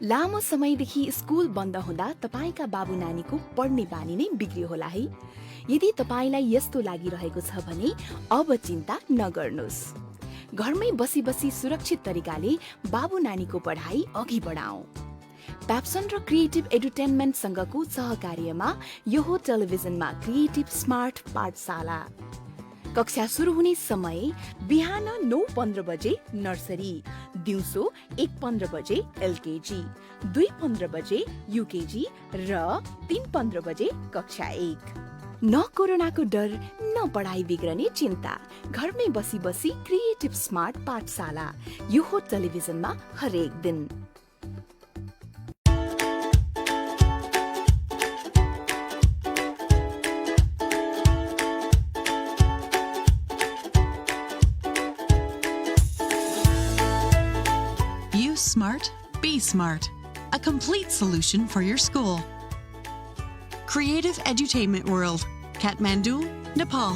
लामो समयदेखि स्कुल बन्द हुँदा तपाईका बाबु नानीको पढ्ने बानी नै बिग्रियो होला है। यदि तपाईलाई यस्तो लागिरहेको छ भने अब चिन्ता नगर्नुस्। घरमै बसी बसी सुरक्षित तरिकाले बाबु नानीको पढाइ अघि बढाऊ। प्याप्सन र क्रिएटिभ एडुटेनमेन्टसँगको सहकार्यमा यो हो टेलिभिजनमा क्रिएटिभ स्मार्ट पाठशाला। कक्षा सुरु हुने समय बिहान 9:15 बजे नर्सरी, दिउँसो 1:15 बजे एलकेजी, 2:15 बजे युकेजी र 3:15 बजे कक्षा 1। न कोरोनाको डर न पढाइ बिग्रने चिन्ता। घरमै बसी बसी क्रिएटिभ स्मार्ट पाठशाला। यो हो टेलिभिजनमा हरेक दिन। Smart, be smart. A complete solution for your school. Creative Edutainment World, Kathmandu, Nepal.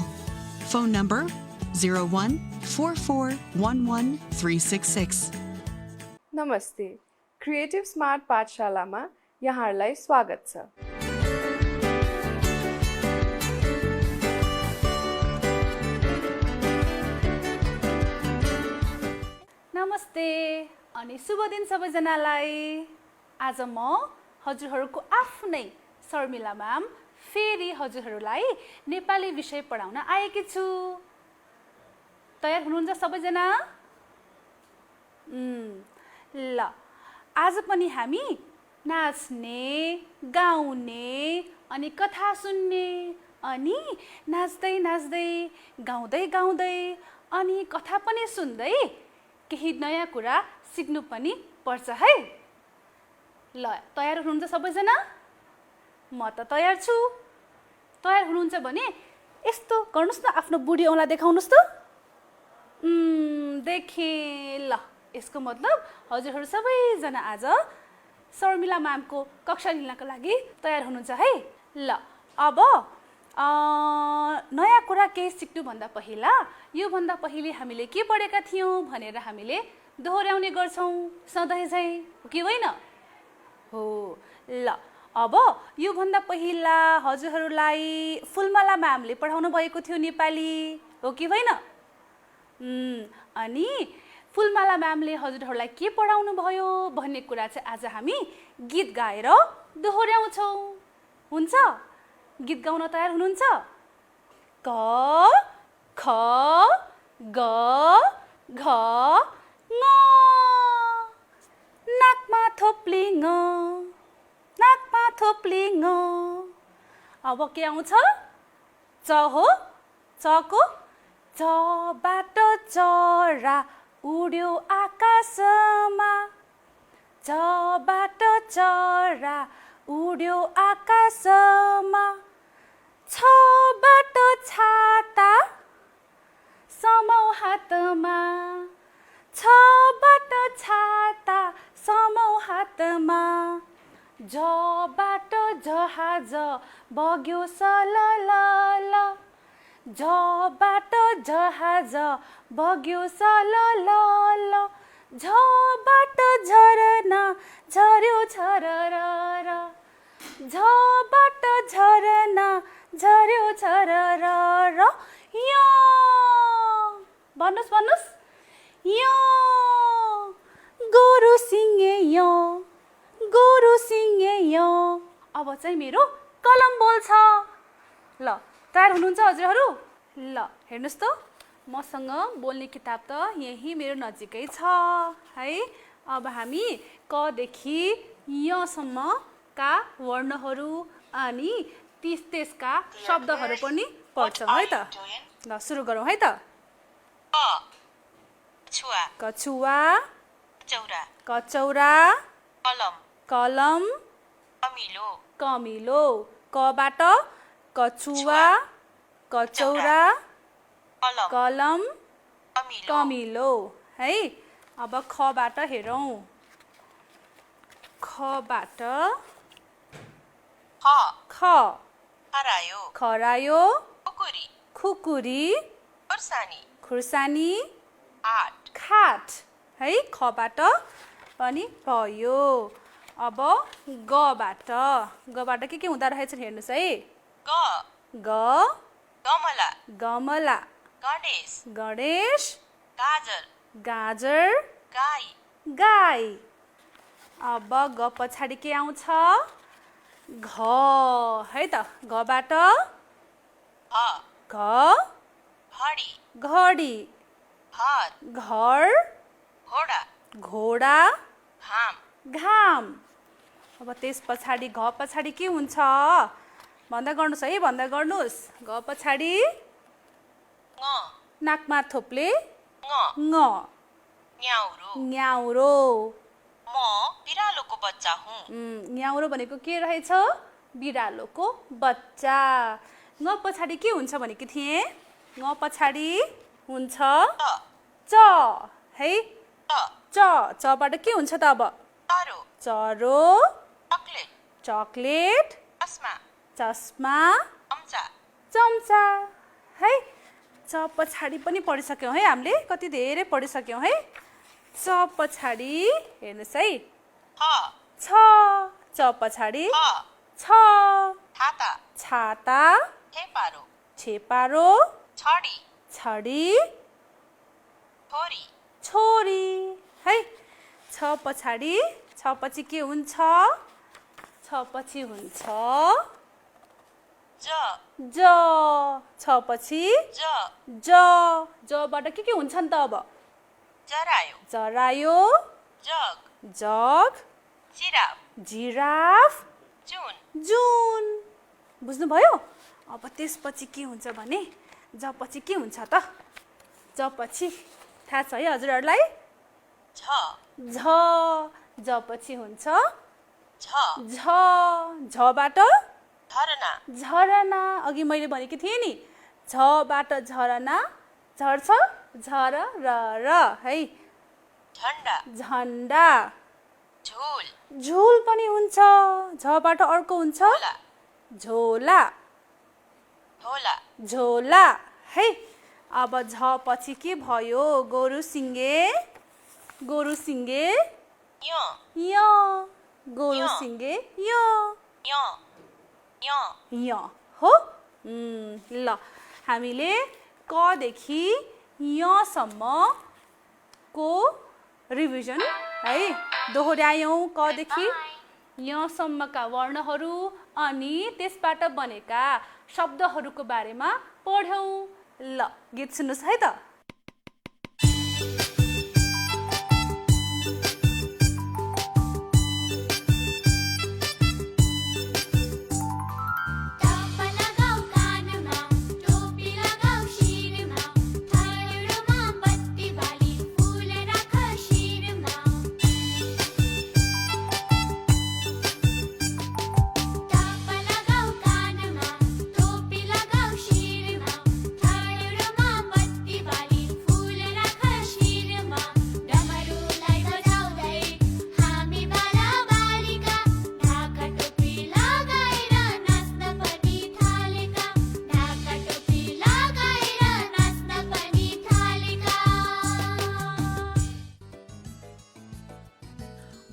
Phone number 0144113666. नमस्ते, क्रिएटिभ स्मार्ट पाठशालामा यहाँहरूलाई स्वागत छ। नमस्ते अनि शुभ दिन सबैजनालाई। आज म हजुरहरूको आफ्नै शर्मिला म्याम फेरि हजुरहरूलाई नेपाली विषय पढाउन आएकी छु। तयार हुनुहुन्छ सबैजना? ल आज पनि हामी नाच्ने, गाउने अनि कथा सुन्ने अनि नाच्दै नाच्दै गाउँदै गाउँदै अनि कथा पनि सुन्दै केही नयाँ कुरा सिक्नु पनि पर्छ है। ल तयार हुनुहुन्छ सबैजना? म त तयार छु। तयार हुनुहुन्छ भने यस्तो गर्नुस् न, आफ्नो बुढी औँला देखाउनुस् त। देखेँ। ल यसको मतलब हजुरहरू सबैजना आज शर्मिला म्यामको कक्षा लिनको लागि तयार हुनुहुन्छ है। ल अब नयाँ कुरा केही सिक्नुभन्दा पहिला योभन्दा पहिले हामीले के पढेका थियौँ भनेर हामीले दोहोऱ्याउने गर्छौँ सधैँ चाहिँ, हो कि होइन? हो। ल अब योभन्दा पहिला हजुरहरूलाई फुलमाला म्यामले पढाउनु भएको थियो नेपाली, हो कि होइन? अनि फुलमाला म्यामले हजुरहरूलाई के पढाउनु भयो भन्ने कुरा चाहिँ आज हामी गीत गाएर दोहोऱ्याउँछौँ। हुन्छ? गीत गाउन तयार हुनुहुन्छ? क ख ग घ ङ। नाकमा थोप्ली ङ, नाकमा थोप्ली ङ। अब के आउँछ? च हो। चको चबाट चरा उड्यो आकाशमा, चबाट चरा उड्यो आकाशमा। छबाट छाता समाउ हातमा, छबाट छाता समाउ हातमा। जबाट जहाज बग्यो सललल, जबाट जहाज बग्यो सललल। झबाट झरना झर्यो झररर, झबाट झरना झर्यो झररर। यो भन्नुस् भन्नुस्। यो गोरु सिंहे यो, गोरु सिंहे यो। अब चाहिँ मेरो कलम बोल्छ। ल तयार हुनुहुन्छ हजुरहरू? ल हेर्नुहोस् त, मसँग बोल्ने किताब त यही मेरो नजिकै छ है। अब हामी कदेखि यसम्मका वर्णहरू अनि त्यसका शब्दहरू पनि पढ्छौँ है त। ल सुरु गरौँ है त। कछुवा, कचौरा, कलम, कमिलो। कबाट कछुवा, कचौरा, कलम, कमिलो है। अब खबाट हेरौँ। खबाट ख, खरायो, खुकुरी, खुर्सानी, खाट है। खबाट पनि भयो। अब गबाट के हुँदा रहेछन् हेर्नुहोस् है ग ग गमला गमला गणेश गणेश गाजर गाजर गाई गाई अब ग पछाडि के आउँछ घ है त घबाट घ घ घडी घडी घर घर घोडा घोडा घाम घाम अब त्यस पछाडि घ पछाडि के हुन्छ भन्दा गर्नुहोस् है भन्दा गर्नुहोस् घ पछाडि ङ नाकमा थोप्ले ङ ङ न्याउरो न्याउरो म बिरालोको बच्चा हुँ न्याउरो भनेको के रहेछ बिरालोको बच्चा ङ पछाडि के हुन्छ भनेको थिएँ ङ पछाडि हुन्छ च च है च चबाट के हुन्छ त अब चरो चरो चकलेट चकलेट चस्मा चस्मा चम्चा चम्चा है च पछाडि पनि पढिसक्यौँ है हामीले कति धेरै पढिसक्यौँ है च पछाडि हेर्नुहोस् है छ पछाडि छ छाता छाता छेपारो छेपारो छडी छडी छोरी छोरी है छ पछाडि छ पछि के हुन्छ छ पछि हुन्छ ज ज छ पछि ज जबाट के हुन्छन् त अब जरायो जरायो जग जग जिराफ जिराफ जुन जुन बुझ्नुभयो अब त्यसपछि के हुन्छ भने ज पछि के हुन्छ त ज पछि थाहा छ है हजुरहरूलाई झ ज पछि हुन्छ झ झबाट झरना झरना अघि मैले भनेको थिएँ नि झबाट झरना झर्छ झर र है झन्डा झन्डा झोल झोल पनि हुन्छ झबाट अर्को हुन्छ झोला झोला झोला झोला है अब झ पछि के भयो गोरु सिङ्गे य य गोरु सिङ्गे य य य य हो ल हामीले क देखि यसम्मको रिभिजन है दोहोर्यायौँ क देखि यसम्मका वर्णहरू अनि त्यसबाट बनेका शब्दहरूको बारेमा पढ्यौँ ल गीत सुन्नुहोस् है त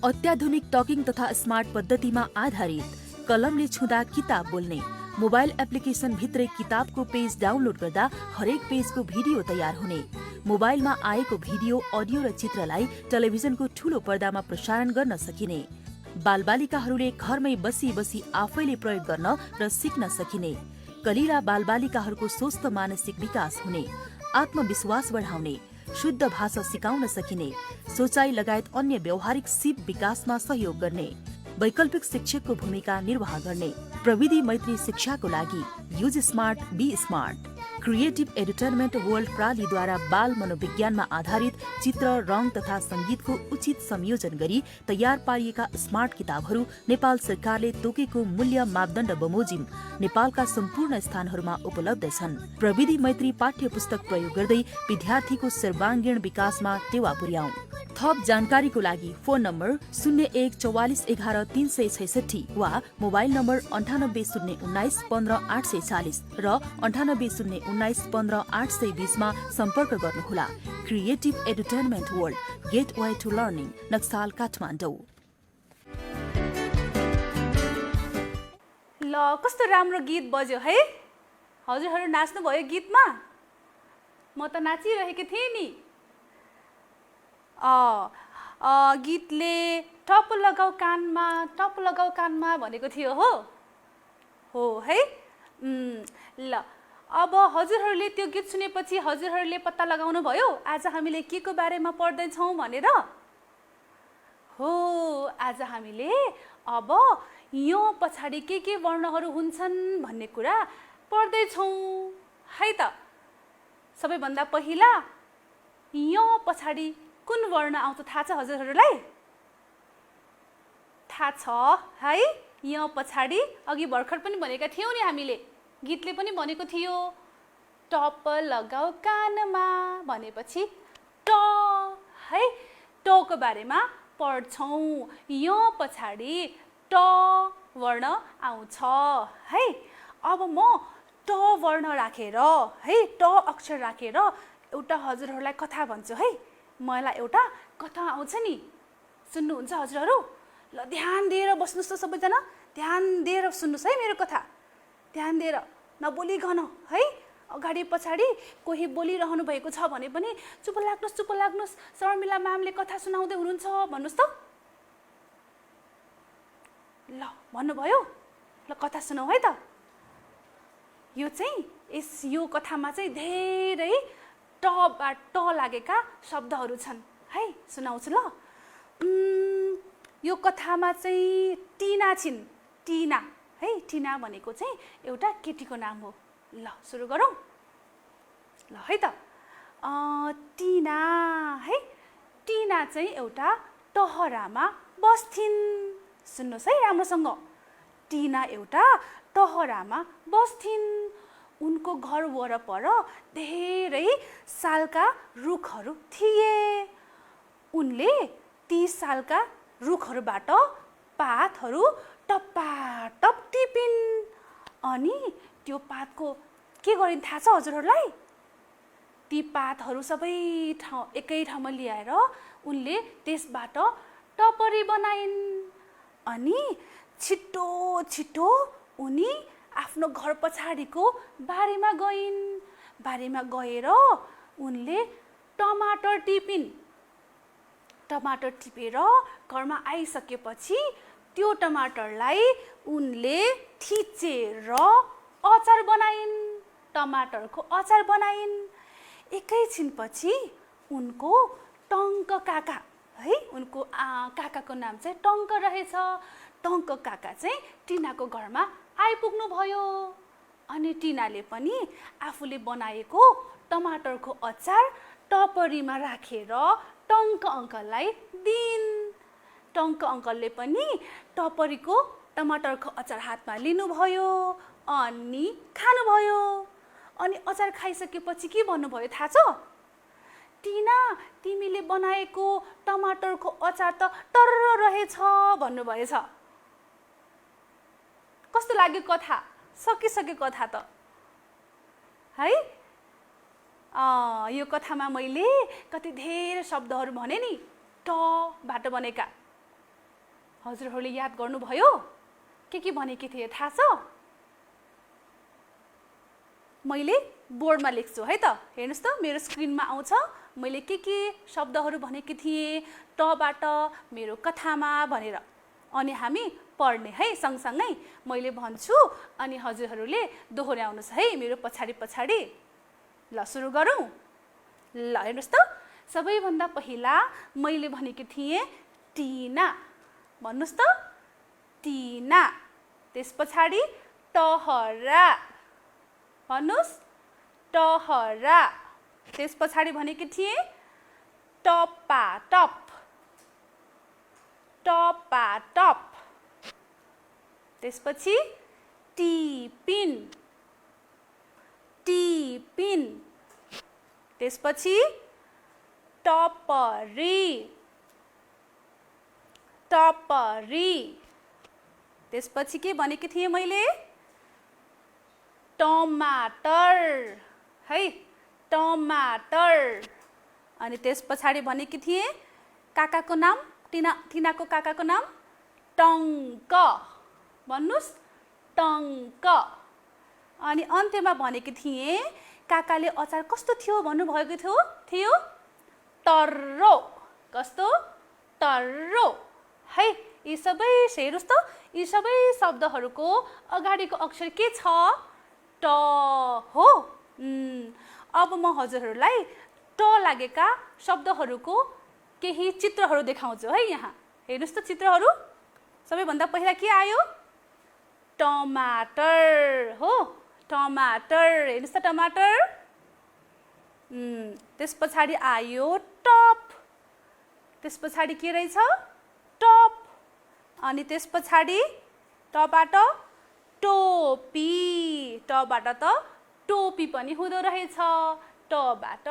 अत्याधुनिक टकिङ तथा स्मार्ट पद्धतिमा आधारित कलमले छुँदा किताब बोल्ने मोबाइल एप्लिकेसन भित्रै किताबको पेज डाउनलोड गर्दा हरेक पेजको भिडियो तयार हुने मोबाइलमा आएको भिडियो अडियो र चित्रलाई टेलिभिजनको ठूलो पर्दामा प्रसारण गर्न सकिने बालबालिकाहरूले घरमै बसी बसी आफैले प्रयोग गर्न र सिक्न सकिने कलिला बालबालिकाहरूको स्वस्थ मानसिक विकास हुने आत्मविश्वास बढाउने शुद्ध भाषा सिकाउन सकिने सोचाइ लगायत अन्य व्यावहारिक सिप विकासमा सहयोग गर्ने वैकल्पिक शिक्षकको भूमिका निर्वाह गर्ने प्रविधि मैत्री शिक्षाको लागि use smart be smart creative edutainment world प्रालीद्वारा बाल मनोविज्ञानमा आधारित चित्र रङ तथा संगीतको उचित संयोजन गरी तयार पारिएका स्मार्ट किताबहरू नेपाल सरकारले तोकेको मूल्य मापदण्ड बमोजिम नेपालका सम्पूर्ण स्थानहरूमा उपलब्ध छन् प्रविधि मैत्री पाठ्य पुस्तक प्रयोग गर्दै विद्यार्थीको सर्वाङ्गीण विकासमा टेवा पुर्याउँ थप जानकारीको लागि फोन नम्बर 014411 वा मोबाइल नम्बर 980191 15840 र 980191 15820 मा सम्पर्क गर्नुहोला creative edutainment world gateway to learning Naxal Kathmandu. ल कस्तो राम्रो गीत बज्यो है। हजुरहरू नाच्नुभयो गीतमा? म त नाचिरहेकी थिएँ नि। गीतले टप लगाऊ कानमा भनेको थियो हो है। ल अब हजुरहरूले त्यो गीत सुनेपछि हजुरहरूले पत्ता लगाउनु भयो आज हामीले के को बारेमा पढ्दैछौँ भनेर? हो, आज हामीले अब यो पछाडि के वर्णहरू हुन्छन् भन्ने कुरा पढ्दैछौँ है त। सबैभन्दा पहिला यो पछाडि कुन वर्ण आउँछ थाहा छ हजुरहरूलाई? थाहा छ है? यो पछाडि अघि भर्खर पनि भनेका थियौँ नि हामीले, गीतले पनि भनेको थियो टप लगाऊ कानमा भनेपछि ट है, टको बारेमा पढ्छौँ। यो पछाडि ट वर्ण आउँछ है। अब म ट वर्ण राखेर है, ट अक्षर राखेर एउटा हजुरहरूलाई कथा भन्छु है। मलाई एउटा कथा आउँछ नि, सुन्नुहुन्छ हजुरहरू? ल ध्यान दिएर बस्नुहोस् त सबैजना, ध्यान दिएर सुन्नुहोस् है मेरो कथा, ध्यान दिएर नबोलिकन है। अगाडि पछाडि कोही बोलिरहनु भएको छ भने पनि चुप लाग्नुहोस्, शर्मिला म्यामले कथा सुनाउँदै हुनुहुन्छ भन्नुहोस् त। ल भन्नुभयो? ल कथा सुनाऊ है त। यो कथामा चाहिँ धेरै ट लागेका शब्दहरू छन् है, सुनाउँछु ल। यो कथामा चाहिँ टिना छिन्, टिना है। टिना भनेको चाहिँ एउटा केटीको नाम हो। ल सुरु गरौँ ल है त। टिना है, टिना चाहिँ एउटा टहरामा बस्थिन्। सुन्नुहोस् है राम्रोसँग, टिना एउटा टहरामा बस्थिन्। उनको घर वरपर धेरै सालका रुखहरू थिए। उनले ती सालका रुखहरूबाट पातहरू टप्पाटप टिपिन्। अनि त्यो पातको के गरिन् थाहा छ हजुरहरूलाई? ती पातहरू सबै एकै ठाउँमा ल्याएर उनले त्यसबाट टपरी बनाइन्। अनि छिटो छिटो उनी आफ्नो घर पछाडिको बारीमा गइन्। बारीमा गएर उनले टमाटर टिपिन्। टमाटर टिपेर घरमा आइसकेपछि त्यो टमाटरलाई उनले थिचेर अचार बनाइन्, टमाटरको अचार बनाइन्। एकैछिनपछि उनको टङ्क काका है, उनको काकाको नाम चाहिँ टङ्क रहेछ। टङ्क काका चाहिँ टिनाको घरमा आइपुग्नु भयो। अनि टिनाले पनि आफूले बनाएको टमाटरको अचार टपरीमा राखेर टङ्क अङ्कललाई दिइन्। टङ्क अङ्कलले पनि टपरीको टमाटरको अचार हातमा लिनुभयो अनि खानुभयो। अनि अचार खाइसकेपछि के भन्नुभयो थाहा छ? टिना, तिमीले बनाएको टमाटरको अचार त टर्र रहेछ भन्नुभएछ। कस्तो लाग्यो कथा? सकिसक्यो कथा त है। यो कथामा मैले कति धेरै शब्दहरू भने नि, टबाट बनेका। हजुरहरूले याद गर्नुभयो? के भनेकी थिए थाहा छ? मैले बोर्डमा लेख्छु है त, हेर्नुहोस् त मेरो स्क्रिनमा आउँछ। मैले के शब्दहरू भनेकी थिएँ टबाट मेरो कथामा भनेर। अनि हामी पढ्ने है सँगसँगै, मैले भन्छु अनि हजुरहरूले दोहोऱ्याउनुहोस् है मेरो पछाडि पछाडि। ल सुरु गरौँ ल। हेर्नुहोस् त, सबैभन्दा पहिला मैले भनेकी थिएँ टिना, भन्नुहोस् त टिना। त्यस पछाडि टहरा, भन्नुहोस् टहरा। त्यस पछाडि भनेकी थिएँ टपाटप, टपाटप। त्यसपछि टिपिन, टिपिन। त्यसपछि टपरी, टपरी। त्यसपछि के भनेकी थिएँ मैले? टमाटर है, टमाटर। अनि त्यस पछाडि भनेकी थिएँ काकाको नाम, टिनाको काकाको नाम टङ्क, भन्नुहोस् टङ्क। अनि अन्त्यमा भनेकी थिएँ काकाले अचार कस्तो थियो भन्नुभएको थियो टर्रो। कस्तो? टर्रो। है, यी सबै हेर्नुहोस् त, यी सबै शब्दहरूको अगाडिको अक्षर के छ? ट हो। अब म हजुरहरूलाई ट लागेका शब्दहरूको केही चित्रहरू देखाउँछु है। यहाँ हेर्नुहोस् त चित्रहरू। सबैभन्दा पहिला के आयो? टमाटर हो, टमाटर। हेर्नुहोस् त टमाटर। त्यस पछाडि आयो टप। त्यस पछाडि के रहेछ? टप। अनि त्यस पछाडि टबाट टोपी। टबाट त टोपी पनि हुँदो रहेछ। टबाट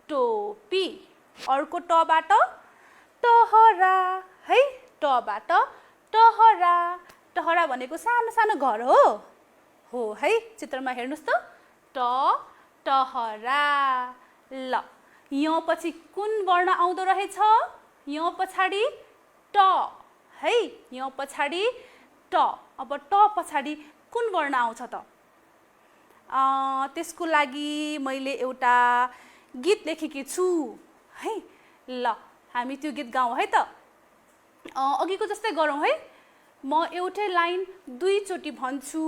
टोपी। अर्को टबाट टहरा है। टबाट टहरा। टहरा भनेको सानो सानो घर हो है। चित्रमा हेर्नुहोस् त टहरा। ल, यहाँ पछि कुन वर्ण आउँदो रहेछ? यहाँ पछाडि ट है। यहाँ पछाडि ट। अब ट पछाडि कुन वर्ण आउँछ त? त्यसको लागि मैले एउटा गीत लेखेकी छु है। ल, हामी त्यो गीत गाउँ है त। अघिको जस्तै गरौँ है। म एउटै लाइन दुईचोटि भन्छु।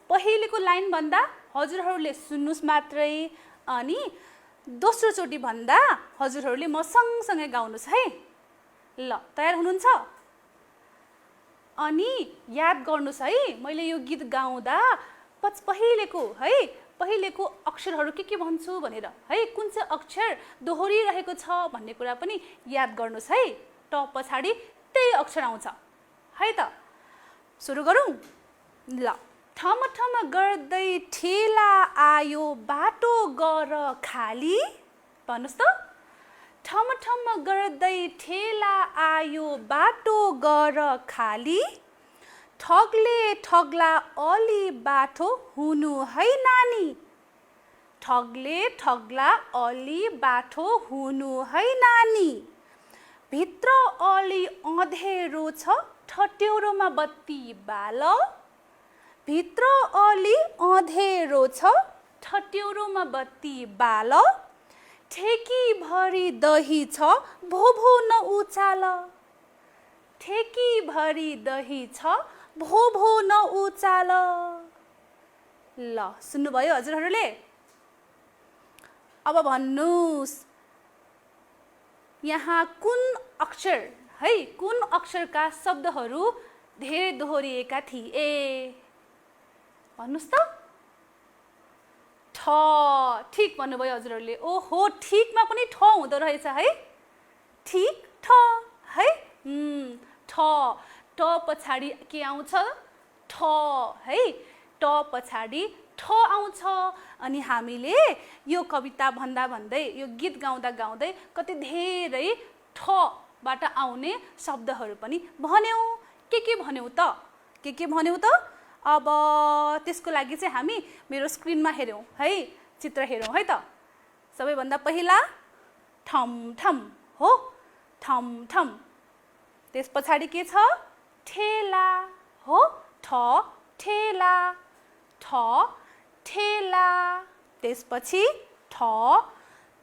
पहिलेको लाइन भन्दा हजुरहरूले सुन्नुहोस् मात्रै, अनि दोस्रो चोटि भन्दा हजुरहरूले म सँगसँगै गाउनुहोस् है। ल, तयार हुनुहुन्छ? अनि याद गर्नुहोस् है, मैले यो गीत गाउँदा पहिलेको अक्षरहरू के भन्छु भनेर है। कुन चाहिँ अक्षर दोहोरिरहेको छ भन्ने कुरा पनि याद गर्नुहोस् है। ट पछाडि त्यही अक्षर आउँछ है त। सुरु गरौँ। ल, ठम ठम गर्दै ठेला आयो बाटो गर खाली। भन्नुहोस् त। ठम ठम गर्दै ठेला आयो बाटो गर खाली। ठगले ठग्ला अलि बाटो हुनु है नानी। ठगले ठग्ला अलि बाटो हुनु है नानी। भित्र अलि अँधेरो छ ठट्यौरोमा बत्ती बाल। भित्र अलि अँधेरो छ ठट्यौरोमा बत्ती बाल। ठेकी भरी दही छ भोभो न उचाल। ठेकी भरी दही छ भोभो न उचाल। ल, सुन्नुभयो हजुरहरूले? अब भन्नुहोस्, यहाँ कुन अक्षर है, कुन अक्षरका शब्दहरू धेरै दोहोरिएका थिए? भन्नुहोस् त। ठ। ठिक भन्नुभयो हजुरहरूले। ओहो, ठिकमा पनि ठ हुँदो रहेछ है। ठिक, ठ है। ठ। ट पछाडि के आउँछ? ठ है। ट पछाडि ठ आउँछ। अनि हामीले यो कविता भन्दै यो गीत गाउँदै कति धेरै ठबाट आउने शब्दहरू पनि भन्यौँ। के भन्यौँ त? के भन्यौँ त? अब त्यसको लागि चाहिँ हामी मेरो स्क्रिनमा हेरौँ है। चित्र हेरौँ है त। सबैभन्दा पहिला ठम ठम हो, ठम ठम। त्यस पछाडि के छ? ठेला हो, ठ ठेला। ठ ठेला। त्यसपछि ठ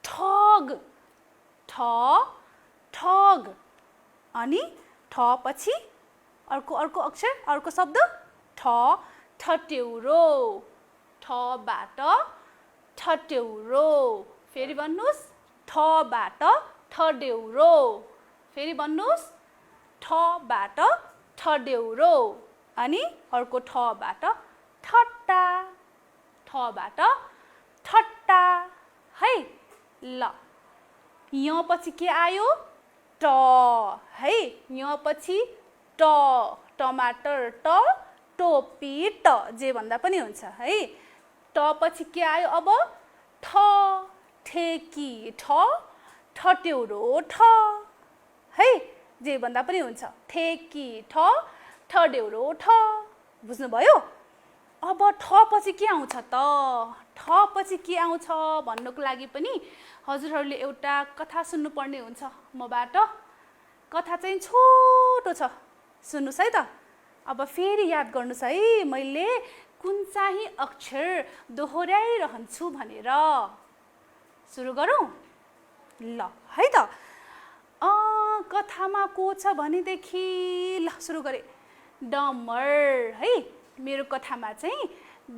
ठग। ठ ठग। अनि ठ पछि अर्को अक्षर, अर्को शब्द ठ ठट्यौरो। ठबाट ठट्यौरो। फेरि भन्नुहोस्, ठबाट ठड्यौरो। फेरि भन्नुहोस्, ठबाट ठड्यौरो। अनि अर्को ठबाट ठट्टा। ठबाट ठट्टा है। ल, यहाँ पछि के आयो? ट है। यहाँ पछि ट। टमाटर ट, टोपी ट, जे भन्दा पनि हुन्छ है। ट पछि के आयो अब? ठ। ठेकी ठ, ठट्यौरो ठ है, जे भन्दा पनि हुन्छ। ठेकी ठ, ठड्यौरो ठ। बुझ्नुभयो? अब ठ पछि के आउँछ त? ठ पछि के आउँछ भन्नुको लागि पनि हजुरहरूले एउटा कथा सुन्नुपर्ने हुन्छ मबाट। कथा चाहिँ छोटो छ, सुन्नुहोस् है त। अब फेरि याद गर्नुहोस् है, मैले कुन चाहिँ अक्षर दोहोऱ्याइरहन्छु भनेर। सुरु गरौँ ल है त। कथामा को छ भनेदेखि ल सुरु गरे। डमर है, मेरो कथामा चाहिँ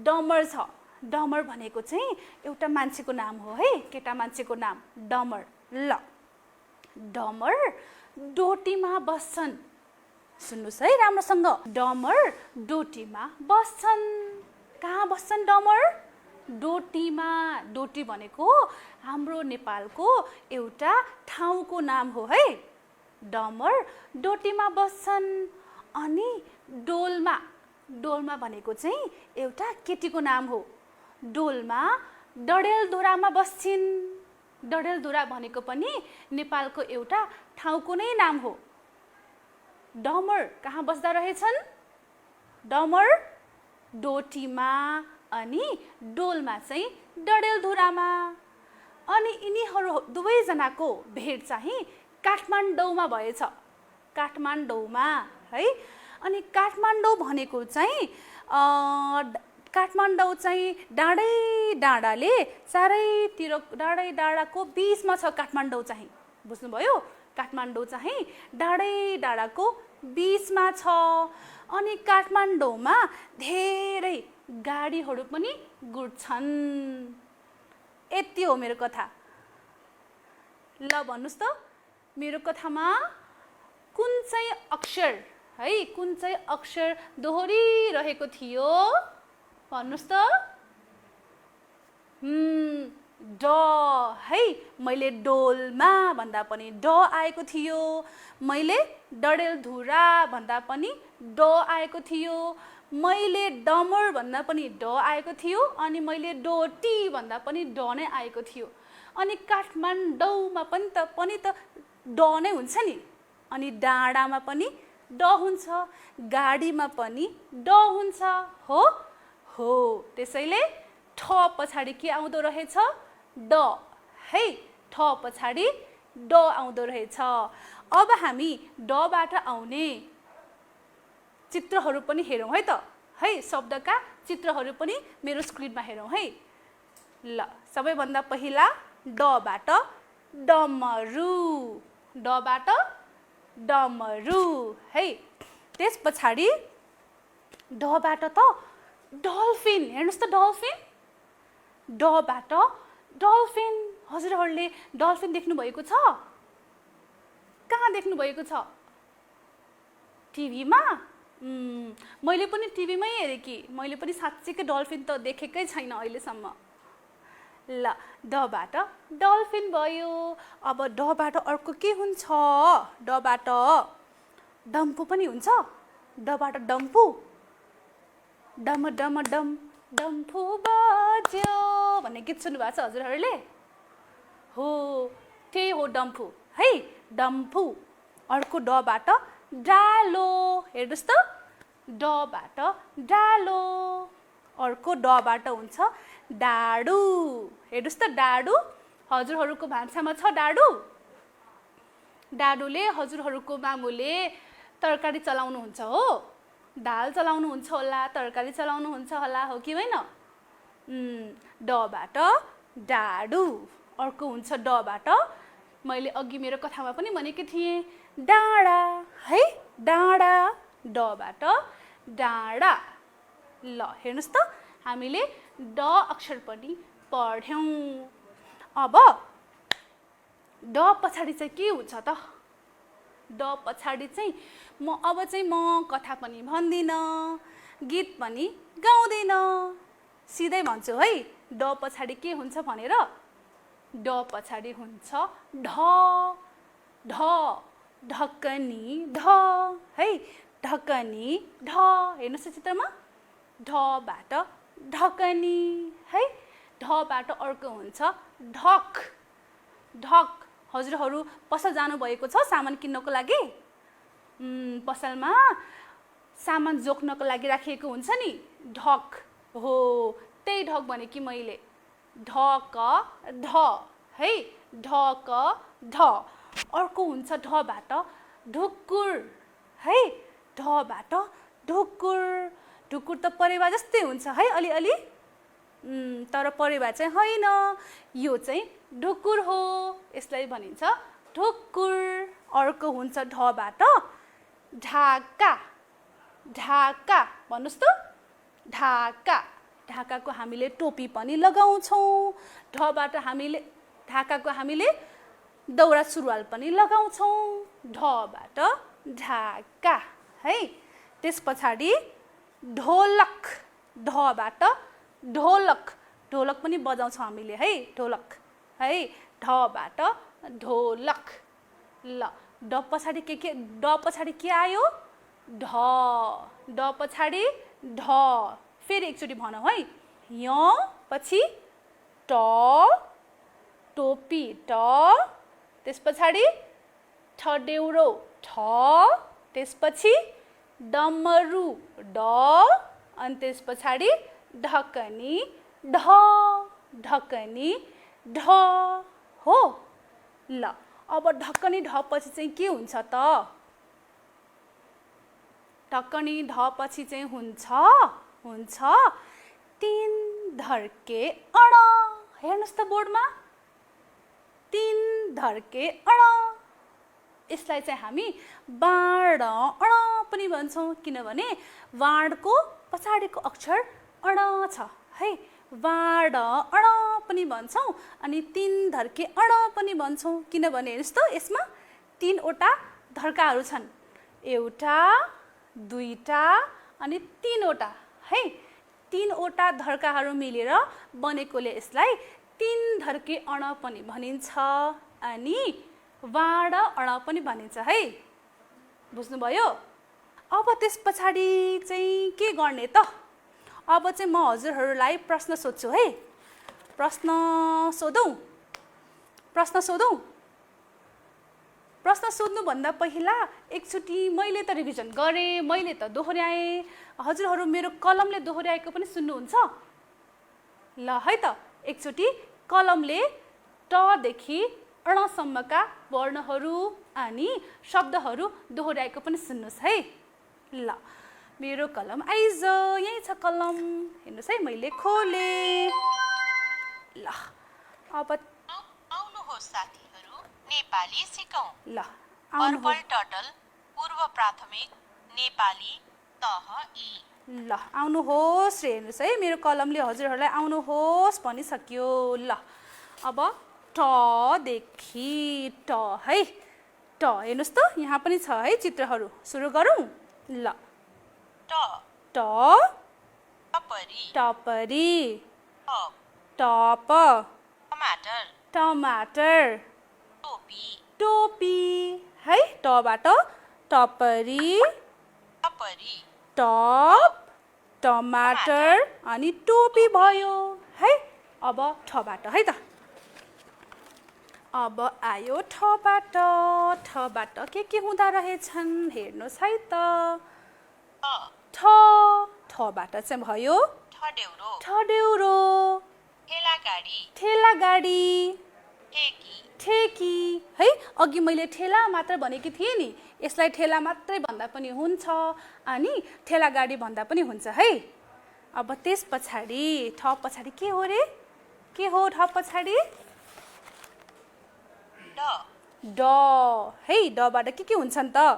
डमर छ। डमर भनेको चाहिँ एउटा मान्छेको नाम हो है, केटा मान्छेको नाम डमर। ल डमर डोटीमा बस्छन्। सुन्नुहोस् है राम्रोसँग, डमर डोटीमा बस्छन्। कहाँ बस्छन् डमर? डोटीमा। डोटी भनेको हाम्रो नेपालको एउटा ठाउँको नाम हो है। डमर डोटीमा बस्छन्। अनि डोल्मा, डोल्मा भनेको चाहिँ एउटा केटीको नाम हो। डोल्मा डडेलधुरामा बस्छिन्। डडेलधुरा भनेको पनि नेपालको एउटा ठाउँको नै नाम हो। डमर कहाँ बस्दा रहेछन्? डमर डोटीमा अनि डोल्मा चाहिँ डडेलधुरामा। अनि यिनीहरू दुवैजनाको भेट चाहिँ काठमाडौँमा भएछ। काठमाडौँमा है। अनि काठमाडौँ भनेको चाहिँ काठमाडौँ चाहिँ डाँडै डाँडाले चारैतिर, डाँडै डाँडाको बिचमा छ काठमाडौँ चाहिँ। बुझ्नुभयो? काठमाडौँ चाहिँ डाँडै डाँडाको बिचमा छ। अनि काठमाडौँमा धेरै गाडीहरू पनि गुड्छन्। यति हो मेरो कथा। ल भन्नुहोस् त, मेरो कथामा कुन चाहिँ अक्षर है, कुन चाहिँ अक्षर दोहोरिरहेको थियो भन्नुहोस् त। ड है, मैले डोल्मा भन्दा पनि ड आएको थियो। मैले डडेलधुरा भन्दा पनि ड आएको थियो। मैले डमर भन्दा पनि ड आएको थियो। अनि मैले डोटी भन्दा पनि ड नै आएको थियो। अनि काठमाडौँमा पनि त ड नै हुन्छ नि। अनि डाँडामा पनि ड हुन्छ, गाडीमा पनि ड हुन्छ। हो हो, त्यसैले ठ पछाडि के आउँदो रहेछ? ड है। ठ पछाडि ड आउँदो रहेछ। अब हामी डबाट आउने चित्रहरू पनि हेरौँ है त। है, शब्दका चित्रहरू पनि मेरो स्क्रिनमा हेरौँ है। ल सबैभन्दा पहिला डबाट डमरु। डबाट डमरु है। त्यस पछाडि डबाट त डल्फिन। हेर्नुहोस् त डल्फिन। डबाट डल्फिन। हजुरहरूले डल्फिन देख्नु भएको छ? कहाँ देख्नु भएको छ? टिभीमा? मैले पनि टिभीमै हेरेँ कि। मैले पनि साँच्चीकै डल्फिन त देखेकै छैन अहिलेसम्म। ल डबाट डल्फिन भयो। अब डबाट अर्को के हुन्छ? डबाट डम्फु पनि हुन्छ। डबाट डम्फु। डम डम डम डम्फु बज्यो भन्ने गीत सुन्नु भएको छ हजुरहरूले? हो, त्यही हो डम्फु है। डम्फु। अर्को डबाट डालो। हेर्नुहोस् त, डबाट डालो। अर्को डबाट हुन्छ डाडु। हेर्नुहोस् त डाडु। हजुरहरूको भान्सामा छ डाडु? डाडुले हजुरहरूको मामुले तरकारी चलाउनुहुन्छ हो। दाल चलाउनुहुन्छ होला, तरकारी चलाउनुहुन्छ होला, हो कि होइन? डबाट डाडु। अर्को हुन्छ डबाट, मैले अघि मेरो कथामा पनि भनेकी थिएँ, डाँडा है। डाँडा। डबाट डाँडा। ल हेर्नुहोस् त, हामीले ड अक्षर पनि पढ्यौँ। अब ड पछाडि चाहिँ के हुन्छ त? ड पछाडि चाहिँ म कथा पनि भन्दिनँ, गीत पनि गाउँदिनँ, सिधै भन्छु है। ड पछाडि के हुन्छ भनेर? ड पछाडि हुन्छ ढ। ढ। ढकनी ढ है। ढकनी ढ। हेर्नुहोस् त चित्रमा, ढबाट ढकनी है। ढबाट अर्को हुन्छ ढक। ढक। हजुरहरू पसल जानुभएको छ सामान किन्नको लागि? पसलमा सामान जोख्नको लागि राखिएको हुन्छ नि, ढक हो। त्यही ढक भने कि मैले। ढक ढ है। ढक ढ। अर्को हुन्छ ढबाट ढुकुर है। ढबाट ढुकुर ढुकुर त परेवा जस्तै हुन्छ है अलिअलि तर परेवा चाहिँ होइन यो चाहिँ ढुकुर हो यसलाई भनिन्छ ढुकुर अर्को हुन्छ ढबाट ढाका ढाका भन्नुस् त ढाका ढाकाको हामीले टोपी पनि लगाउँछौँ ढबाट हामीले ढाकाको हामीले दौरा सुरुवाल पनि लगाउँछौँ ढबाट ढाका है त्यस पछाडि ढोलक ढबाट ढोलक ढोलक पनि बजाउँछौँ हामीले है ढोलक है ढबाट ढोलक ल ड पछाडि के ड पछाडि के आयो ढ पछाडि ढ फेरि एकचोटि भनौँ है य पछि ट टोपी ट त्यस पछाडि ठडेउरो ठ त्यसपछि डमरु ड अनि त्यस पछाडि ढकनी ढ ढकनी ढ हो ल अब ढकनी ढ पछि चाहिँ के हुन्छ त ढकनी ढ पछि चाहिँ हुन्छ तीन धर्के अण हेर्नुस् त बोर्डमा तीन धर्के अण यसलाई चाहिँ हामी बाण अण पनि भन्छौँ किनभने वाणको पछाडिको अक्षर अण छ है वाण अण पनि भन्छौँ अनि तीन धर्के अण पनि भन्छौँ किनभने हेर्नुस् त यसमा तीनवटा धर्काहरू छन् एउटा दुईटा अनि तीनवटा है तीनवटा धर्काहरू मिलेर बनेकोले यसलाई तीन धर्के अण पनि भनिन्छ अनि वाण अण पनि भनिन्छ है बुझ्नुभयो अब त्यस पछाडि चाहिँ के गर्ने त अब चाहिँ म हजुरहरूलाई प्रश्न सोध्छु है प्रश्न सोधौँ प्रश्न सोध्नुभन्दा पहिला एकचोटि मैले त रिभिजन गरेँ मैले त दोहोऱ्याएँ हजुरहरू मेरो कलमले दोहोऱ्याएको पनि सुन्नुहुन्छ ल है त एकचोटि कलमले टदेखि अणसम्मका वर्णहरू अनि शब्दहरू दोहोऱ्याएको पनि सुन्नुहोस् है ल मेरो कलम आइज यहीँ छ कलम हेर्नुहोस् है मैले खोलेँ ल अब आउनुहोस् साथीहरू नेपाली सिकौँ ल पर्पल टर्टल पूर्व प्राथमिक नेपाली तह ई ल आउनुहोस् रे हेर्नुहोस् है मेरो कलमले हजुरहरूलाई आउनुहोस् भनिसक्यो ल अब टदेखि ट है ट हेर्नुहोस् त यहाँ पनि छ है चित्रहरू सुरु गरौँ ल ट ट टपरी टपरी टप टप टमाटर टमाटर टोपी टोपी है टबाट टपरी टपरी टप टमाटर अनि टोपी भयो है अब ठबाट है त अब आयो ठबाट के हुँदा रहेछन् हेर्नुहोस् है त ठ ठबाट चाहिँ भयो ठडेउरो ठडेउरो ठेला गाडी ठेकी ठेकी है अघि मैले ठेला मात्र भनेकी थिएँ नि यसलाई ठेला मात्रै भन्दा पनि हुन्छ अनि ठेला गाडी भन्दा पनि हुन्छ है अब त्यस पछाडि ठ पछाडि के हो रे के हो ठ पछाडि ड है डबाट के हुन्छन् त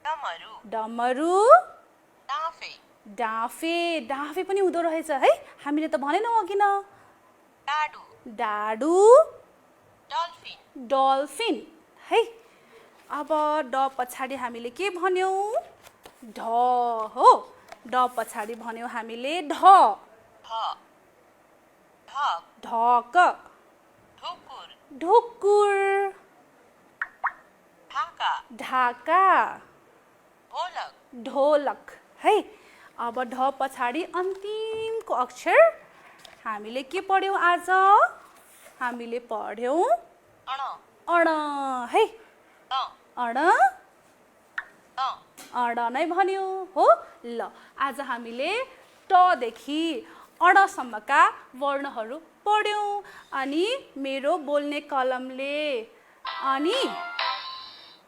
डमरु डमरु डाँफे डाँफे पनि हुँदो रहेछ है हामीले त भनेनौँ अघि न डाडु डाडु डल्फिन डल्फिन है अब ड पछाडि हामीले के भन्यौँ ढ हो ड पछाडि भन्यौँ हामीले ढ ढक ढुकुर ढुकुर ढाका ढाका ढोलक ढोलक है अब ढ पछाडि अन्तिमको अक्षर हामीले के पढ्यौँ आज हामीले पढ्यौँ अण अण है त अण त अण नै भन्यो हो ल आज हामीले टदेखि अणसम्मका वर्णहरू पढ्यौँ अनि मेरो बोल्ने कलमले अनि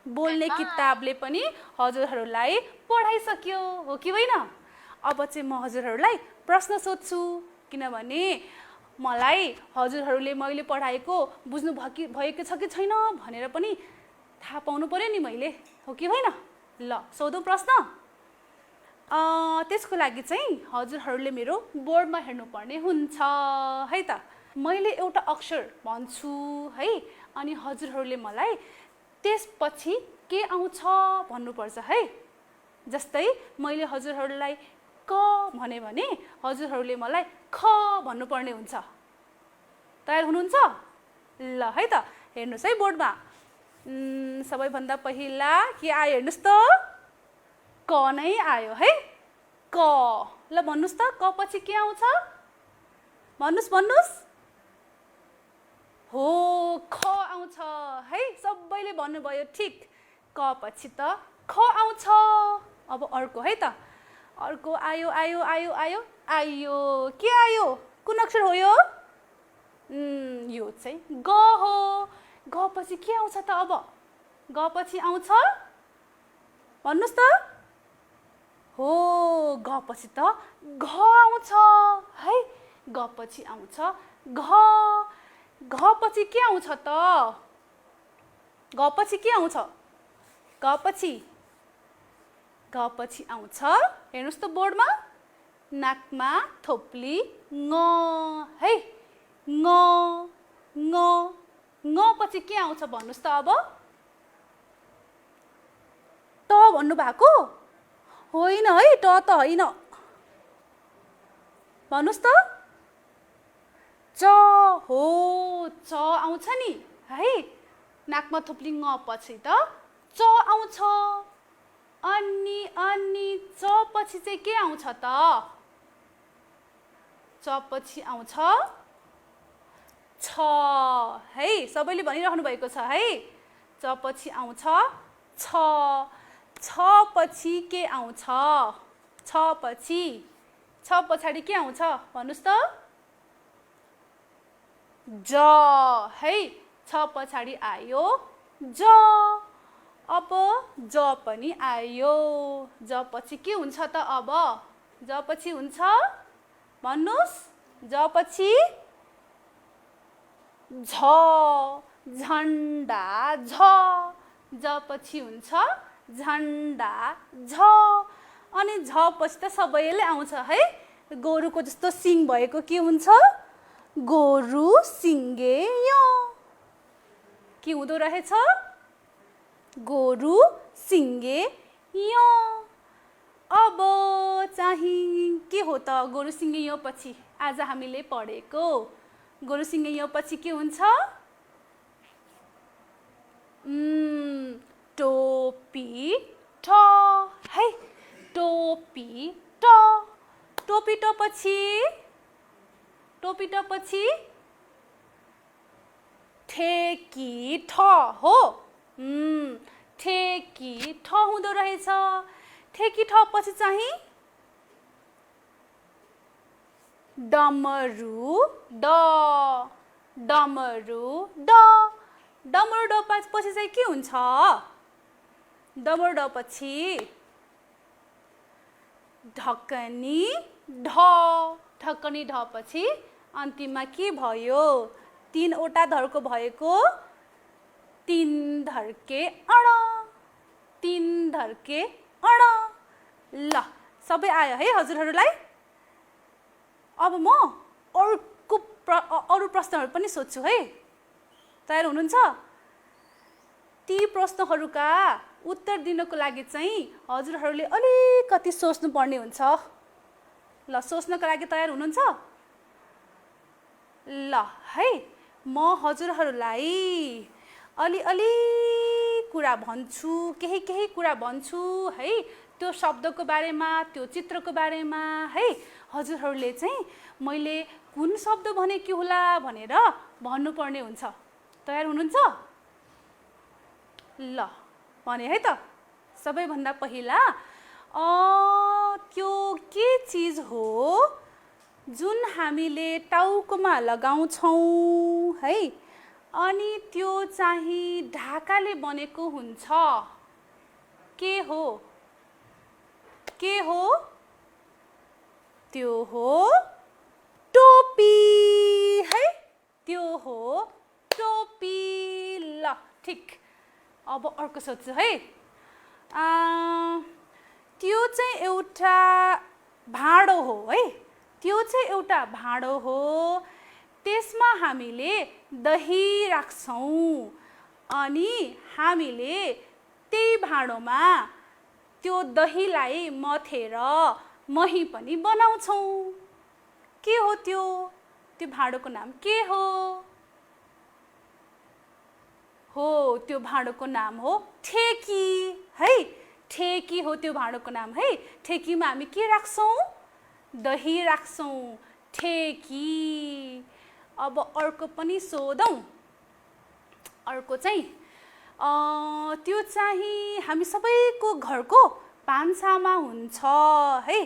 बोल्ने किताबले पनि हजुरहरूलाई पढाइसक्यो हो कि होइन? अब चाहिँ म हजुरहरूलाई प्रश्न सोध्छु, किनभने मलाई हजुरहरूले मैले पढाएको बुझ्नु भएको छ कि छैन भनेर पनि थाहा पाउनु पर्यो नि मैले, हो कि होइन? ल सोधौँ प्रश्न। त्यसको लागि चाहिँ हजुरहरूले मेरो बोर्डमा हेर्नुपर्ने हुन्छ है त। मैले एउटा अक्षर भन्छु है, अनि हजुरहरूले मलाई त्यसपछि के आउँछ भन्नुपर्छ है। जस्तै मैले हजुरहरूलाई क भने हजुरहरूले मलाई ख भन्नुपर्ने हुन्छ। तयार हुनुहुन्छ? ल है त, हेर्नुहोस् है बोर्डमा। सबैभन्दा पहिला के आयो हेर्नुहोस् त, क नै आयो है, क। ल भन्नुहोस् त, क पछि के आउँछ? भन्नुहोस्। हो, ख आउँछ है, सबैले भन्नुभयो ठिक। क पछि त ख आउँछ। अब अर्को है त, अर्को आयो आयो आयो आयो आयो, के आयो? कुन अक्षर हो यो? यो चाहिँ ग हो। ग पछि के आउँछ त? अब ग पछि आउँछ, भन्नुहोस् त। हो, ग पछि त घ आउँछ है, ग पछि आउँछ घ। घ पछि के आउँछ त? घ पछि के आउँछ? घ पछि आउँछ, हेर्नुहोस् त बोर्डमा, नाकमा थोप्ली ङ है, ङ ङ ङ पछि के आउँछ भन्नुहोस् त। अब त भन्नुभएको होइन है, त होइन, भन्नुहोस् त। च हो, च आउँछ नि है, नाकमा थोप्ली ङ पछि त च आउँछ। अनि च पछि चाहिँ के आउँछ त? च पछि आउँछ छ है, सबैले भनिराख्नु भएको छ है। च पछि आउँछ छ। छ पछि के आउँछ? छ पछाडि के आउँछ भन्नुहोस् त? ज है, छ पछाडि आयो ज। अब ज पनि आयो, ज पछि के हुन्छ त? अब ज पछि हुन्छ, भन्नुहोस्। ज पछि झ, झन्डा झ। ज पछि हुन्छ झन्डा झ। अनि झ पछि त सबैले आउँछ है, गोरुको जस्तो सिङ भएको के हुन्छ? गोरु सिङ्गे यो। के हुँदो रहेछ? गोरु सिङ्गे यो। अब चाहिँ के हो त गोरु सिङ्गे यो पछि? आज हामीले पढेको गोरु सिङ्गे यो पछि के हुन्छ? टोपी ट है, टोपी ट। टोपी ट पछि ठेकी ठ हो। ठेकी ठ हुँदो रहेछ। ठेकी ठ पछि चाहिँ डमरु ड, डमरु ड। डमरु ड पछि चाहिँ के हुन्छ? डमरु ड पछि ढकनी ढ। ढकनी ढ पछि अन्तिममा के भयो? तीनवटा धर्को भएको तीन धर्के अण, तीन धर्के अण। ल सबै आयो है हजुरहरूलाई? अब म अरू प्रश्नहरू पनि सोध्छु है, तयार हुनुहुन्छ? ती प्रश्नहरूका उत्तर दिनको लागि चाहिँ हजुरहरूले अलिकति सोच्नुपर्ने हुन्छ। ल सोच्नको लागि तयार हुनुहुन्छ? ल है, म हजुरहरूलाई अलि कुरा भन्छु, केही कुरा भन्छु है, त्यो शब्दको बारेमा, त्यो चित्रको बारेमा है। हजुरहरूले चाहिँ मैले कुन शब्द भनेकी होला भनेर भन्नुपर्ने हुन्छ। तयार हुनुहुन्छ? ल भने है त, सबैभन्दा पहिला त्यो के चिज हो जुन हामीले टाउकोमा लगाउँछौँ है, अनि त्यो चाहिँ ढाकाले बनेको हुन्छ। के हो? के हो? त्यो हो टोपी है, त्यो हो टोपी। ल ठिक, अब अर्को सोध्छु है। त्यो चाहिँ एउटा भाँडो हो है, त्यो चाहिँ एउटा भाँडो हो, त्यसमा हामीले दही राख्छौँ अनि हामीले त्यही भाँडोमा त्यो दहीलाई मथेर मही पनि बनाउँछौँ। के हो त्यो? त्यो भाँडोको नाम के हो? हो, त्यो भाँडोको नाम हो ठेकी है, ठेकी हो त्यो भाँडोको नाम है। ठेकीमा हामी के राख्छौँ? दही राख्छौँ, ठेकी। अब अर्को पनि सोधौँ। अर्को चाहिँ त्यो चाहिँ हामी सबैको घरको भान्सामा हुन्छ है,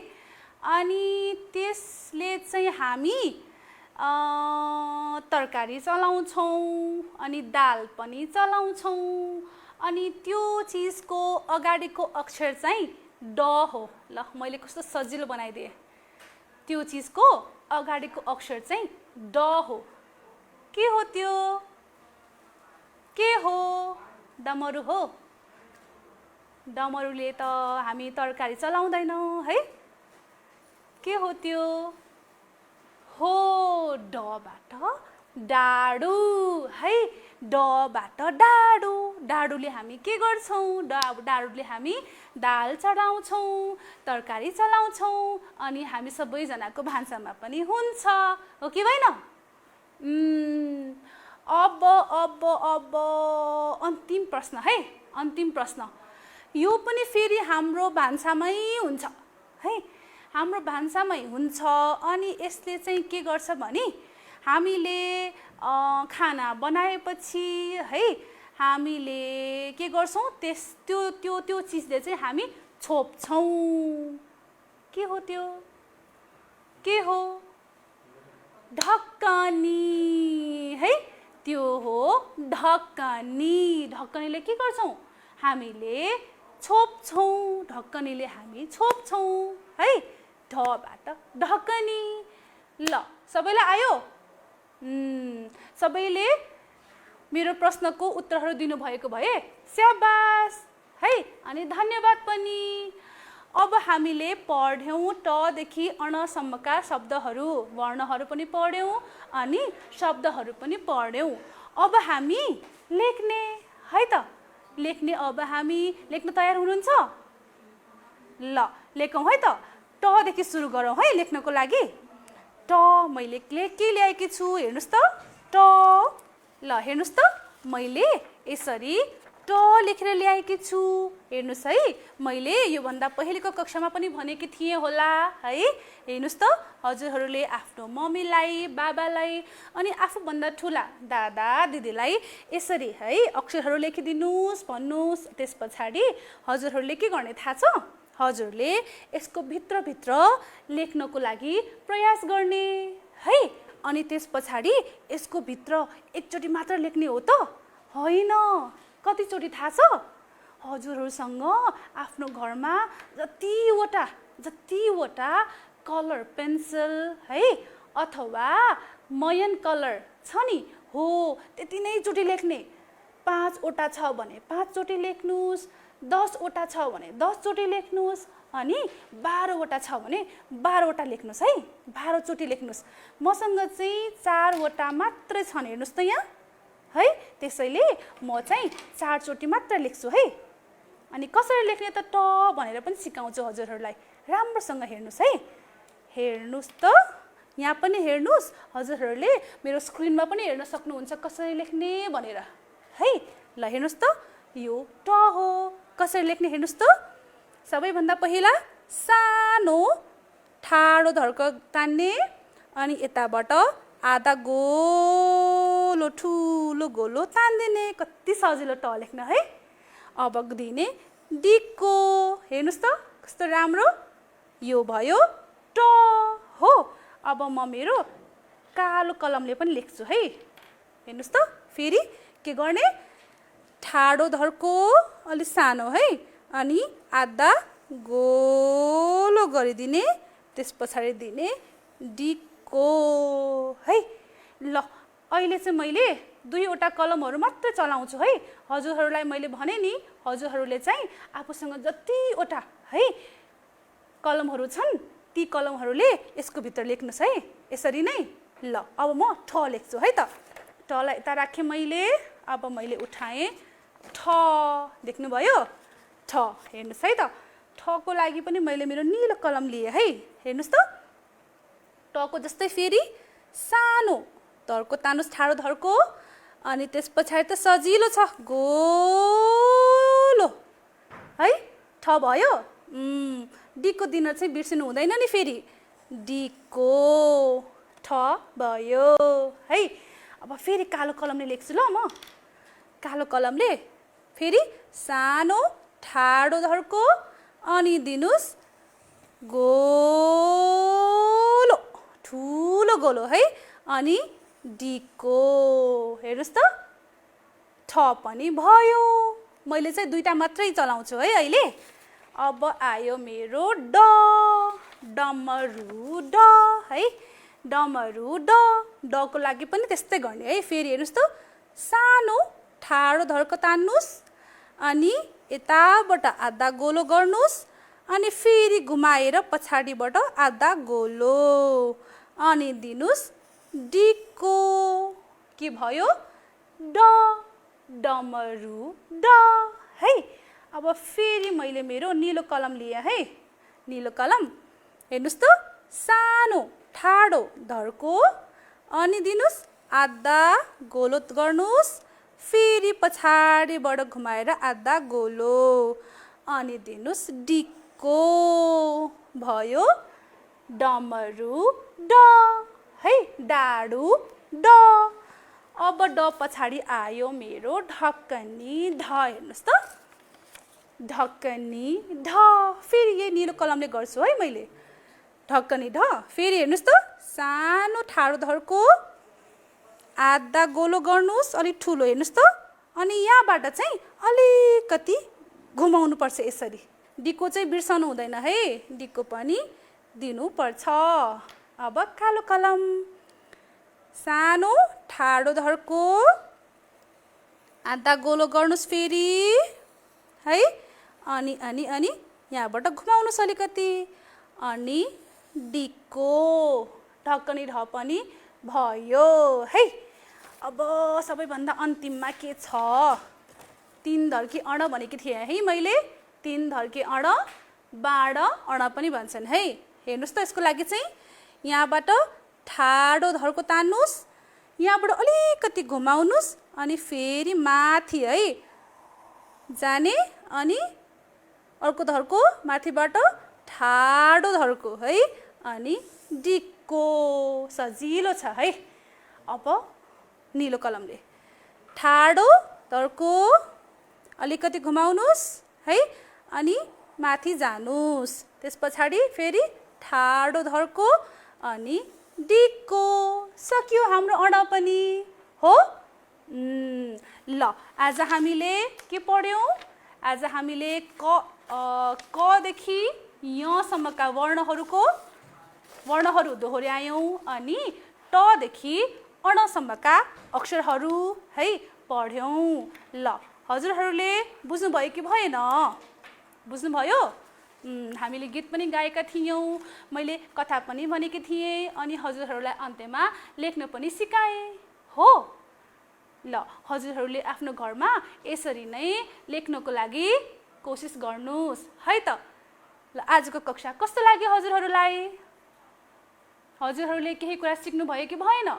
अनि त्यसले चाहिँ हामी तरकारी चलाउँछौँ अनि दाल पनि चलाउँछौँ, अनि त्यो चिजको अगाडिको अक्षर चाहिँ ड हो। ल मैले कस्तो सजिलो बनाइदिएँ। त्यो चिजको अगाडिको अक्षर चाहिँ ड हो। के हो त्यो? के हो? डमरु हो। डमरुले त हामी तरकारी चलाउँदैनौँ है। के हो त्यो? हो, डबाट डाडु है, डबाट डाडु। डाडुले हामी के गर्छौँ? डाडुले हामी दाल चढाउँछौँ, तरकारी चलाउँछौँ, अनि हामी सबैजनाको भान्सामा पनि हुन्छ। हो कि होइन? अब अब अब अन्तिम प्रश्न है, अन्तिम प्रश्न। यो पनि फेरि हाम्रो भान्सामै हुन्छ है, हाम्रो भान्सामै हुन्छ। अनि यसले चाहिँ के गर्छ भने हामीले खाना बनाएपछि है हामीले के गर्छौँ? त्यो त्यो त्यो चिजले चाहिँ हामी छोप्छौँ। के हो त्यो? के हो? ढक्कनी है, त्यो हो ढक्कनी। ढक्कनीले के गर्छौँ? हामीले छोप्छौँ, ढक्कनीले हामी छोप्छौँ है, ढबाट ढक्कनी। ल सबैलाई आयो? सबैले मेरो प्रश्नको उत्तरहरू दिनुभएको भए स्याबास है, अनि धन्यवाद पनि। अब हामीले पढ्यौँ टदेखि अणसम्मका शब्दहरू, वर्णहरू पनि पढ्यौँ अनि शब्दहरू पनि पढ्यौँ। अब हामी लेख्ने है त, लेख्ने। अब हामी लेख्न तयार हुनुहुन्छ? ल लेखौँ है त। टदेखि सुरु गरौँ है लेख्नको लागि। ट मैले के ल्याएकी छु हेर्नुहोस् त। ट, ल हेर्नुहोस् त, मैले यसरी ट लेखेर ल्याएकी छु। हेर्नुहोस् है, मैले योभन्दा पहिलेको कक्षामा पनि भनेकी थिएँ होला है। हेर्नुहोस् त, हजुरहरूले आफ्नो मम्मीलाई, बाबालाई अनि आफूभन्दा ठुला दादा दिदीलाई यसरी है अक्षरहरू लेखिदिनुहोस्, भन्नुहोस्। त्यस पछाडि हजुरहरूले के गर्ने थाहा छ? हजुरले यसको भित्रभित्र लेख्नको लागि प्रयास गर्ने है, अनि त्यस पछाडि यसको भित्र एकचोटि मात्र लेख्ने हो त होइन। कतिचोटि थाहा छ? हजुरहरूसँग आफ्नो घरमा जतिवटा कलर पेन्सिल है अथवा मयन कलर छ नि, हो त्यति नै चोटि लेख्ने। 5 वटा छ भने 5 चोटि लेख्नुहोस्, 10 वटा छ भने 10 चोटि लेख्नुहोस्, अनि 12 वटा छ भने 12 वटा लेख्नुहोस् है, 12 चोटि लेख्नुहोस्। मसँग चाहिँ 4 वटा मात्रै छन् हेर्नुहोस् त यहाँ है, त्यसैले म चाहिँ 4 चोटि मात्र लेख्छु है। अनि कसरी लेख्ने त भनेर पनि सिकाउँछु हजुरहरूलाई। राम्रोसँग हेर्नुहोस् है, हेर्नुहोस् त, यहाँ पनि हेर्नुहोस्। हजुरहरूले मेरो स्क्रिनमा पनि हेर्न सक्नुहुन्छ कसरी लेख्ने भनेर है। ल हेर्नुहोस् त, यो ट हो। कसरी लेख्ने हेर्नुहोस् त। सबैभन्दा पहिला सानो ठाडो धर्क तान्ने, अनि यताबाट आधा गोलो ठुलो गोलो तान्दिने। कति सजिलो ट लेख्न है। अब दिने डिको, हेर्नुहोस् त कस्तो राम्रो, यो भयो ट हो। अब म मेरो कालो कलमले पनि लेख्छु है। हेर्नुहोस् त, फेरि के गर्ने ठाडो धर्को अलि सानो है अनि आधा गोलो गरिदिने त्यस पछाडि दिने डिको है। ल अहिले चाहिँ मैले 2वटा कलमहरू मात्रै चलाउँछु है। हजुरहरूलाई मैले भने नि हजुरहरूले चाहिँ आफूसँग जतिवटा है कलमहरू छन् ती कलमहरूले यसको भित्र लेख्नुहोस् है यसरी नै। ल अब म ठ लेख्छु है त। टलाई यता राखेँ मैले। अब मैले उठाएँ ठ देख्नुभयो ठ हेर्नुहोस् है त। ठको लागि पनि मैले मेरो निलो कलम लिएँ है हेर्नुहोस् त। टको जस्तै फेरि सानो धर्को तान्नुहोस् ठाडो धर्को अनि त्यस पछाडि त सजिलो छ गोलो है ठ भयो। डीको दिन चाहिँ बिर्सिनु हुँदैन नि फेरि डीको ठ भयो है। अब फेरि कालो कलमले लेख्छु ल म। कालो कलमले फेरि सानो ठाडो धर्को अनि दिनुस् गोलो ठुलो गोलो है अनि डीको हेर्नुहोस् त ठ पनि भयो। मैले चाहिँ 2टा मात्रै चलाउँछु है अहिले। अब आयो मेरो ड डमरु ड है डमरु ड डको लागि पनि त्यस्तै गर्ने है। फेरि हेर्नुहोस् त सानो ठाडो धर्को तान्नुहोस् अनि यताबाट आधा गोलो गर्नुहोस् अनि फेरि घुमाएर पछाडिबाट आधा गोलो अनि दिनुस् डिको के भयो ड डमरु ड है। अब फेरि मैले मेरो निलो कलम लिएँ है। निलो कलम हेर्नुहोस् त सानो ठाडो धर्को अनि दिनुस् आधा गोलो गर्नुहोस् फेरि पछाडिबाट घुमाएर आधा गोलो अनि दिनुस् डिको भयो डमरु ड है डाडु ड। अब ड पछाडि आयो मेरो ढकनी ढ हेर्नुहोस् त ढकनी ढ। फेरि यही निलो कलमले गर्छु है मैले ढकनी ढ। फेरि हेर्नुहोस् त सानो ठाडो धर्को आधा गोलो गर्नुहोस् अलिक ठुलो हेर्नुहोस् त अनि यहाँबाट चाहिँ अलिकति घुमाउनु पर्छ यसरी। डिको चाहिँ बिर्सनु हुँदैन है डिको पनि दिनुपर्छ। अब कालो कलम सानो ठाडो धर्को आधा गोलो गर्नुहोस् फेरि है अनि अनि अनि यहाँबाट घुमाउनुहोस् अलिकति अनि डिको ढकनी ढ पनि भयो है। अब सबैभन्दा अन्तिममा के छ 3 धर्की अण भनेकी थिएँ है मैले। 3 धर्की अण बाँड अण पनि भन्छन् है। हेर्नुहोस् त यसको लागि चाहिँ यहाँबाट ठाडो धर्को तान्नुहोस् यहाँबाट अलिकति घुमाउनुहोस् अनि फेरि माथि है जाने अनि अर्को धर्को माथिबाट ठाडो धर्को है अनि डिको सजिलो छ है। अब निलो कलमले ठाडो धर्को अलिकति घुमाउनुहोस् है अनि माथि जानुहोस् त्यस पछाडि फेरि ठाडो धर्को अनि डिको सक्यो हाम्रो अण पनि हो। ल आज हामीले के पढ्यौँ? आज हामीले क देखि यसम्मका वर्णहरू दोहोर्यायौँ अनि ट देखि अणसम्मका अक्षरहरू है पढ्यौँ। ल हजुरहरूले बुझ्नुभयो कि भएन? बुझ्नुभयो? हामीले गीत पनि गाएका थियौँ मैले कथा पनि भनेकी थिएँ अनि हजुरहरूलाई अन्त्यमा लेख्न पनि सिकाएँ हो। ल हजुरहरूले आफ्नो घरमा यसरी नै लेख्नको लागि कोसिस गर्नुहोस् है त। ल आजको कक्षा कस्तो लाग्यो हजुरहरूलाई? हजुरहरूले केही कुरा सिक्नुभयो कि भएन?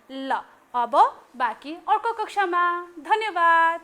ल अब बाँकी अर्को कक्षामा। धन्यवाद।